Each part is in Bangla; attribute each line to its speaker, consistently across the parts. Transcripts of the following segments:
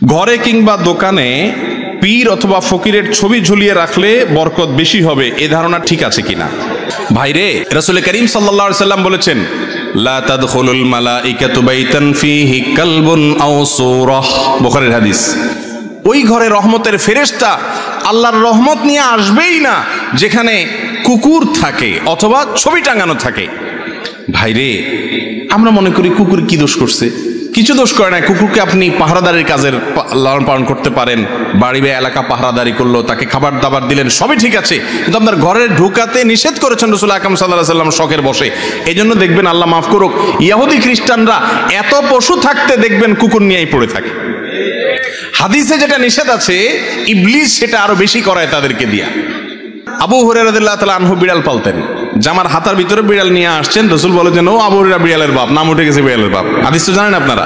Speaker 1: ঘরে কিংবা দোকানে পীর অথবা ফকিরের ছবি ঝুলিয়ে রাখলে বরকত বেশি হবে, এ ধারণা ঠিক আছে কিনা? ভাইরে, রাসূল করিম সাল্লাল্লাহু আলাইহি সাল্লাম বলেছেন, লা তাদখুলুল মালাইকাতু বাইতান ফীহি কালবুন আও সূরাহ, বুখারীর হাদিস। ওই ঘরে রহমতের ফেরেশতা আল্লাহর রহমত নিয়ে আসবেই না যেখানে কুকুর থাকে অথবা ছবি টাঙানো থাকে। ভাইরে, আমরা মনে করি কুকুর কি দোষ করছে? কিছু দোষ করে না। কুকুরকে আপনি পাহারাদারির কাজের লালন পালন করতে পারেন, বাড়ি বা এলাকা পাহারাদারি করলো, তাকে খাবার দাবার দিলেন, সবই ঠিক আছে, কিন্তু আপনার ঘরে ঢুকাতে নিষেধ করেছেন রাসূল আকরাম সাল্লাল্লাহু আলাইহি ওয়াসাল্লাম শখের বসে। এই জন্য দেখবেন, আল্লাহ মাফ করুক, ইহুদি খ্রিস্টানরা এত পশু থাকতে দেখবেন কুকুর নিয়েই পড়ে থাকে। হাদিসে যেটা নিষেধ আছে, ইবলিস সেটা আরো বেশি করায় তাদেরকে দিয়া। আবু হুরায়রা রাদিয়াল্লাহু তাআলা আনহু বিড়াল পালতেন, জামার হাতার ভিতরে বিড়াল নিয়ে আসছেন, রাসূল বলেছেন, ও আবু হুরায়রা বিড়ালের বাপ, নাম উঠে গেছে বিড়ালের বাপ। হাদিস তো জানেন আপনারা।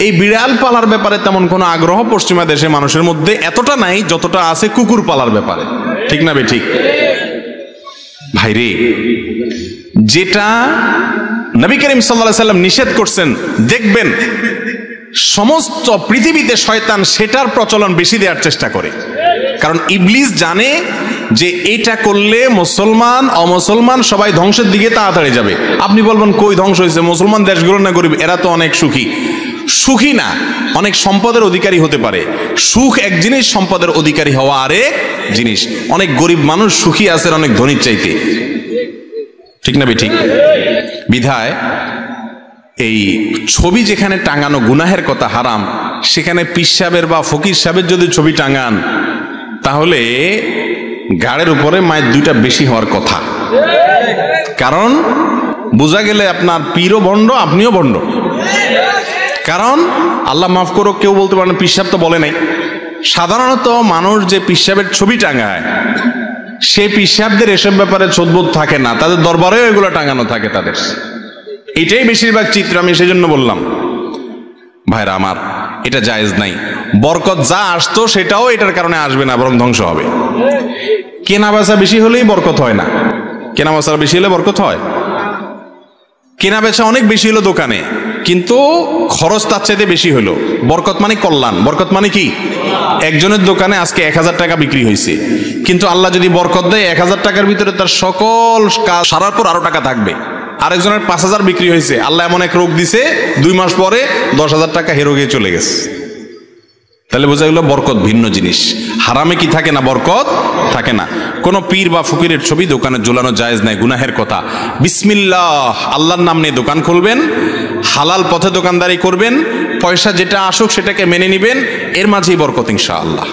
Speaker 1: এই বিড়াল পালার ব্যাপারে তেমন কোনো আগ্রহ পশ্চিমা দেশে মানুষের মধ্যে এতটা নাই যতটা আছে কুকুর পালার ব্যাপারে, ঠিক না ঠিক? ভাইরে, যেটা নবী করিম সাল্লাল্লাহু আলাইহি সাল্লাম নিষেধ করছেন, দেখবেন সমস্ত পৃথিবীতে শয়তান সেটার প্রচলন বেশি দেওয়ার চেষ্টা করে। কারণ ইবলিস জানে যে এটা করলে মুসলমান অমুসলমান সবাই ধ্বংসের দিকে তাড়াতাড়ি যাবে। আপনি বলবেন, কই ধ্বংস হয়েছে? মুসলমান দেশগুলো না গরিব, এরা তো অনেক সুখী। সুখী না, অনেক সম্পদের অধিকারী হতে পারে। সুখ এক জিনিস, সম্পদের অধিকারী হওয়া আরেক জিনিস। অনেক গরিব মানুষ সুখী আছেন অনেক ধনীর চাইতে, ঠিক না ঠিক? বিধায় এই ছবি যেখানে টাঙানো গুনাহের কথা, হারাম, সেখানে পীর সাহেবের বা ফকির সাহেবের যদি ছবি টাঙান, তাহলে গাড়ের উপরে মায়ের দুইটা বেশি হওয়ার কথা। কারণ বোঝা গেলে আপনার পীরও ভণ্ড, আপনিও ভণ্ড। কারণ আল্লাহ মাফ করো, কেউ বলতে পারেন পীর সাহেব তো বলে নাই। সাধারণত মানুষ যে পীর সাহেবের ছবি টাঙায়, সে পীর সাহেবদের এসব ব্যাপারে ছোটবোধ থাকে না, তাদের দরবারেও এগুলো টাঙানো থাকে তাদের। এটাই বেশিরভাগ চিত্র। আমি সেজন্য বললাম, ভাইরা আমার, এটা জায়েজ নাই। বরকত যা আসতো সেটাও এটার কারণে আসবে না, বরং ধ্বংস হবে। কেনা বেচা বেশি হলেই বরকত হয় না। কেনা বেচা বেশি হলে বরকত হয়? কেনা বেচা অনেক বেশি হলো দোকানে, কিন্তু খরচ তার চাইতে বেশি হলো। বরকত মানে কল্যাণ। বরকত মানে কি? একজনের দোকানে আজকে 1000 টাকা বিক্রি হয়েছে, কিন্তু আল্লাহ যদি বরকত দেয়, 1000 টাকার ভিতরে তার সকল কাজ সারার পর আরো টাকা থাকবে। আরেকজনের 5000 বিক্রি হয়েছে, আল্লাহ এমন এক রোগ দিছে, 2 মাস পরে 10,000 টাকা হে রোগে চলে গেছে। তাহলে বোঝা গেল বরকত ভিন্ন জিনিস। হারামে কি থাকে না? বরকত থাকে না। কোন পীর বা ফকিরের ছবি দোকানে ঝোলানো জায়েজ নাই, গুনাহের কথা। বিসমিল্লাহ, আল্লাহর নাম নিয়ে দোকান খুলবেন, হালাল পথে দোকানদারি করবেন, পয়সা যেটা আসুক সেটাকে মেনে নিবেন, এর মাঝেই বরকত ইনশাআল্লাহ।